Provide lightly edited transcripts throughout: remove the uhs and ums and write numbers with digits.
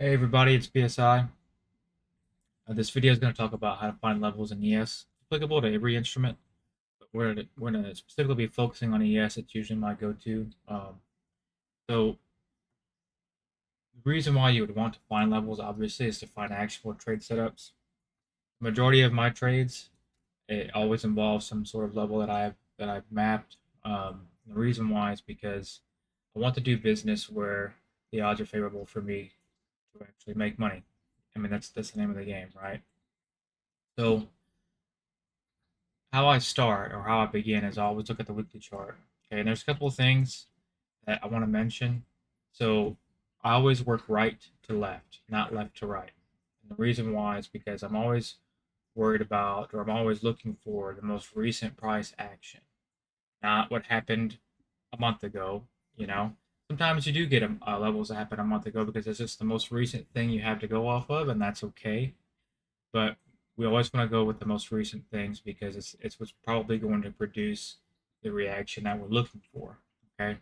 Hey everybody, it's PSI. This video is going to talk about how to find levels in ES. It's applicable to every instrument, but we're going to specifically be focusing on ES. It's usually my go-to. So the reason why you would want to find levels, obviously, is to find actual trade setups. The majority of my trades, it always involves some sort of level that I've mapped. The reason why is because I want to do business where the odds are favorable for me to actually make money. I mean, that's the name of the game, right? So how I start or how I begin is I always look at the weekly chart. Okay, and there's a couple of things that I want to mention. So I always work right to left, not left to right. And the reason why is because I'm always worried about or I'm always looking for the most recent price action, not what happened a month ago. You know, sometimes you do get levels that happened a month ago because it's just the most recent thing you have to go off of, and that's okay, but we always want to go with the most recent things because it's what's probably going to produce the reaction that we're looking for. Okay,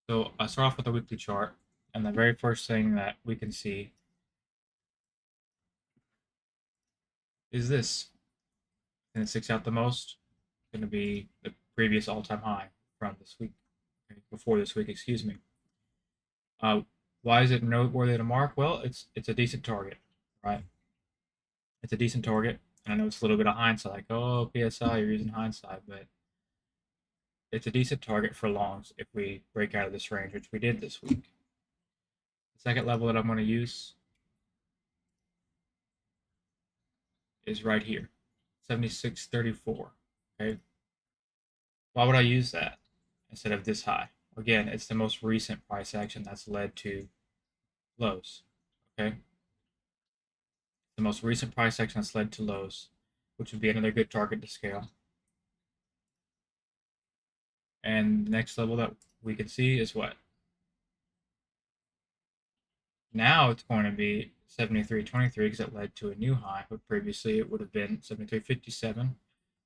so I start off with the weekly chart, and the very first thing that we can see is this, and it sticks out the most. Going to be the previous all-time high from this week, okay, before this week, excuse me. Uh, why is it noteworthy to mark? Well, it's a decent target, right? It's a decent target, and I know it's a little bit of hindsight, like, oh, PSI, you're using hindsight, but it's a decent target for longs if we break out of this range, which we did this week. The second level that I'm going to use is right here, 76.34. Okay, why would I use that instead of this high? Again, it's the most recent price action that's led to lows. Okay, the most recent price action that's led to lows, which would be another good target to scale. And the next level that we can see is what? Now it's going to be 73.23 because it led to a new high, but previously it would have been 73.57,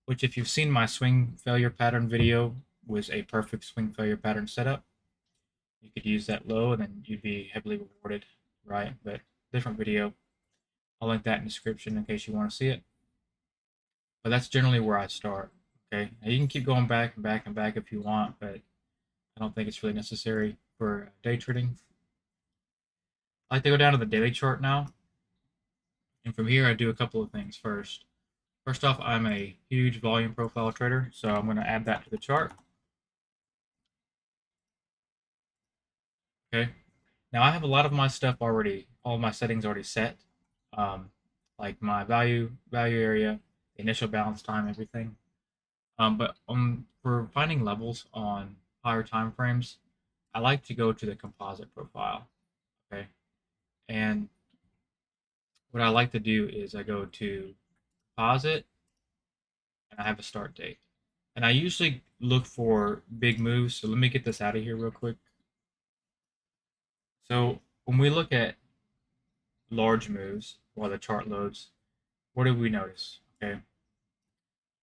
which, if you've seen my swing failure pattern video, was a perfect swing failure pattern setup. You could use that low and then you'd be heavily rewarded, right? But different video. I'll link that in the description in case you want to see it. But that's generally where I start. Okay, now you can keep going back and back and back if you want, but I don't think it's really necessary for day trading. I like to go down to the daily chart now, and from here I do a couple of things first. First off, I'm a huge volume profile trader, so I'm going to add that to the chart. Okay. Now I have a lot of my stuff already, all of my settings already set, um, like my value area, the initial balance time, everything. But for finding levels on higher time frames, I like to go to the composite profile. Okay. And what I like to do is I go to composite and I have a start date. And I usually look for big moves. So let me get this out of here real quick. So when we look at large moves while the chart loads, what did we notice? Okay,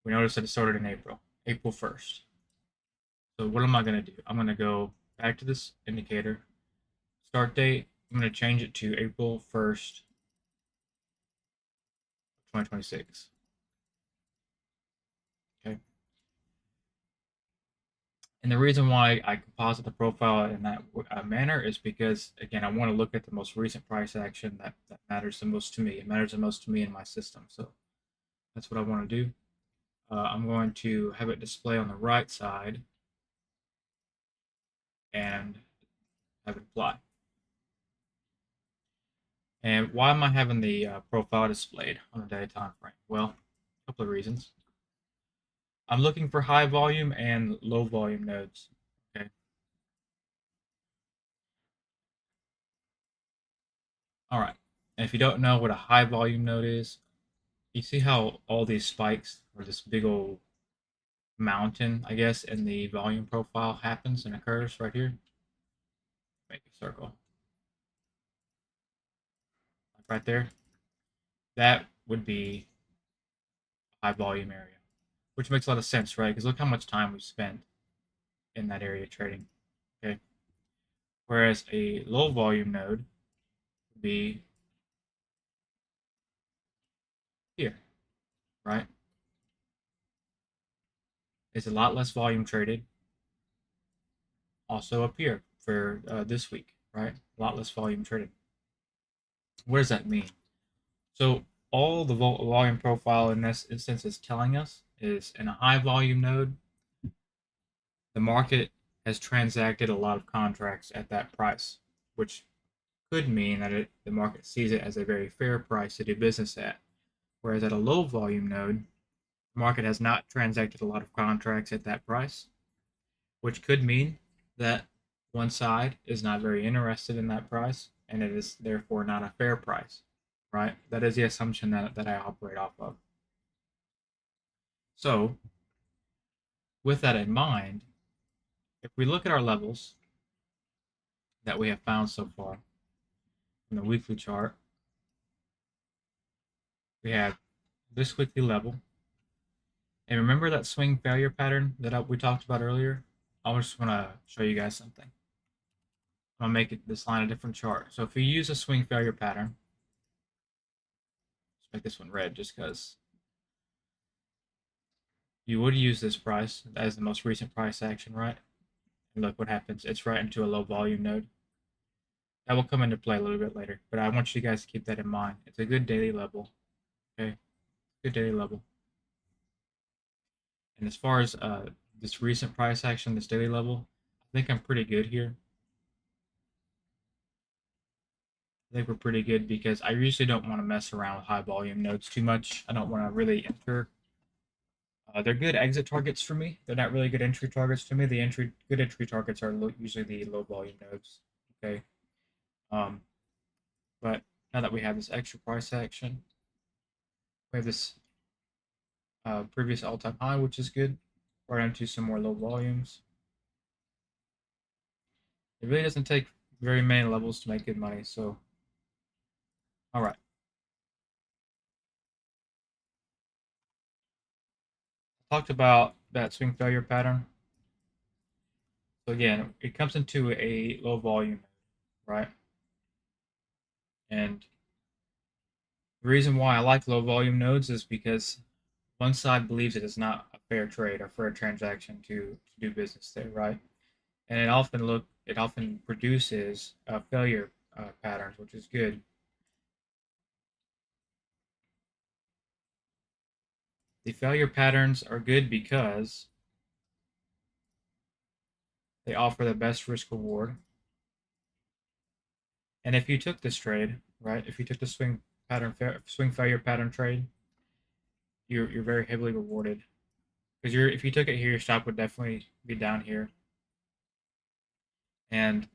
we noticed that it started in April 1st. So what am I going to do? I'm going to go back to this indicator, start date. I'm going to change it to April 1st, 2026. Okay, and the reason why I composite the profile in that manner is because, again, I want to look at the most recent price action that matters the most to me. It matters the most to me in my system. So that's what I want to do. I'm going to have it display on the right side and have it apply. And why am I having the profile displayed on a daily time frame? Well, a couple of reasons. I'm looking for high volume and low volume nodes. Okay. All right. And if you don't know what a high volume node is, you see how all these spikes or this big old mountain, I guess, in the volume profile happens and occurs right here. Make a circle. Like right there. That would be a high volume area, which makes a lot of sense, right? Because look how much time we've spent in that area trading. Okay. Whereas a low volume node be here, right? It's a lot less volume traded. Also up here for this week, right? A lot less volume traded. What does that mean? So all the volume profile in this instance is telling us is in a high volume node, the market has transacted a lot of contracts at that price, which could mean that the market sees it as a very fair price to do business at. Whereas at a low volume node, the market has not transacted a lot of contracts at that price, which could mean that one side is not very interested in that price and it is therefore not a fair price, right? That is the assumption that I operate off of. So, with that in mind, if we look at our levels that we have found so far in the weekly chart, we have this weekly level. And remember that swing failure pattern that we talked about earlier? I just want to show you guys something. I'm going to make this line a different chart. So if you use a swing failure pattern, let's make this one red just because you would use this price as the most recent price action, right? And look what happens. It's right into a low volume node. That will come into play a little bit later, but I want you guys to keep that in mind. It's a good daily level, okay? Good daily level. And as far as this recent price action, this daily level, I think I'm pretty good here. I think we're pretty good because I usually don't want to mess around with high volume nodes too much. I don't want to really enter. They're good exit targets for me. They're not really good entry targets to me. The good entry targets are usually the low volume nodes. Okay. Um, but now that we have this extra price action, we have this previous all-time high, which is good. Right into some more low volumes. It really doesn't take very many levels to make good money. So, all right. I talked about that swing failure pattern. So again, it comes into a low volume, right? And the reason why I like low volume nodes is because one side believes it is not a fair trade or fair transaction to do business there, right? And it often produces failure patterns, which is good. The failure patterns are good because they offer the best risk reward. And if you took this trade, right? If you took the swing failure pattern trade, you're very heavily rewarded because if you took it here, your stop would definitely be down here, and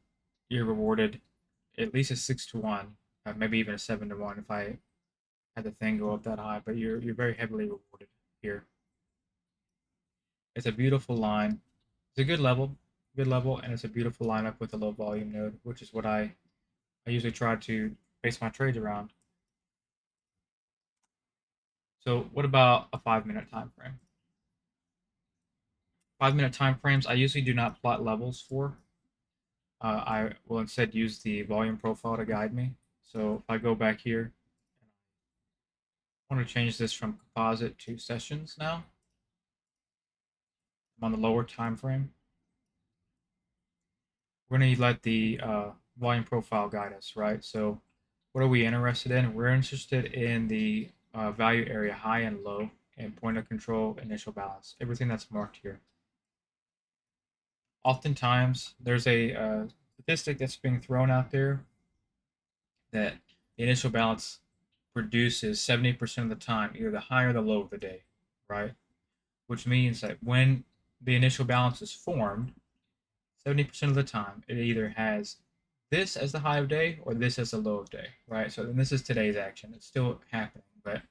you're rewarded at least a 6 to 1, maybe even a 7 to 1 if I had the thing go up that high. But you're very heavily rewarded here. It's a beautiful line. It's a good level, and it's a beautiful lineup with a low volume node, which is what I usually try to base my trades around. So what about a 5 minute time frame? 5 minute time frames I usually do not plot levels for. I will instead use the volume profile to guide me. So if I go back here, I want to change this from composite to sessions now. I'm on the lower time frame. We're going to let the volume profile guide us, right? So what are we interested in? We're interested in the value area high and low and point of control initial balance, everything that's marked here. Oftentimes, there's a statistic that's being thrown out there that the initial balance produces 70% of the time either the high or the low of the day, right? Which means that when the initial balance is formed, 70% of the time it either has this as the high of day or this as the low of day, right? So then this is today's action. It's still happening, but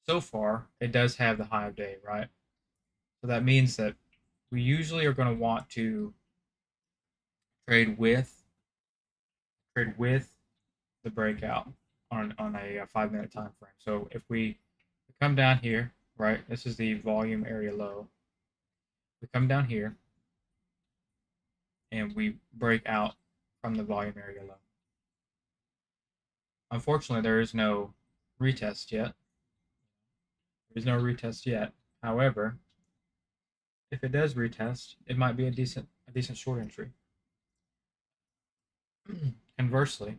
so far it does have the high of day, right? So that means that we usually are going to want to trade with the breakout on a 5 minute time frame. So if we come down here, right, this is the volume area low. We come down here and we break out from the volume area low. Unfortunately, there is no retest yet. There's no retest yet. However, if it does retest, it might be a decent short entry. Conversely,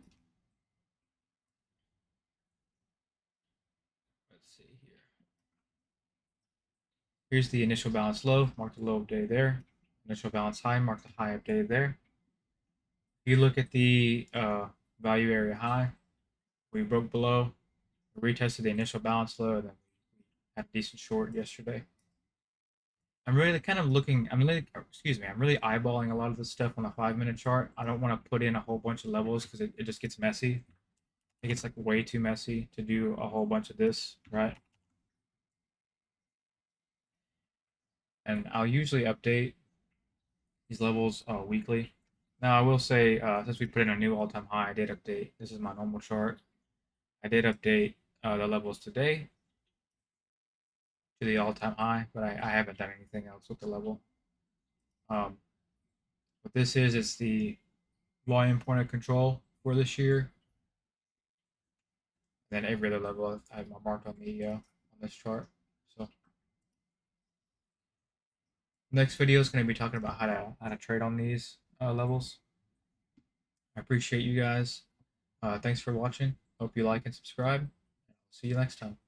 let's see here. Here's the initial balance low, mark the low of day there. Initial balance high, mark the high of day there. If you look at the value area high, we broke below, retested the initial balance low, and then we had a decent short yesterday. I'm really kind of looking. I'm really, excuse me. I'm really eyeballing a lot of this stuff on a 5 minute chart. I don't want to put in a whole bunch of levels because it just gets messy. It gets like way too messy to do a whole bunch of this, right? And I'll usually update these levels weekly. Now I will say, since we put in a new all-time high, I did update. This is my normal chart. I did update the levels today to the all-time high, but I haven't done anything else with the level. What this is the volume point of control for this year. Then every other level I have marked on the on this chart. So next video is going to be talking about how to trade on these levels. I appreciate you guys. Thanks for watching. Hope you like and subscribe. See you next time.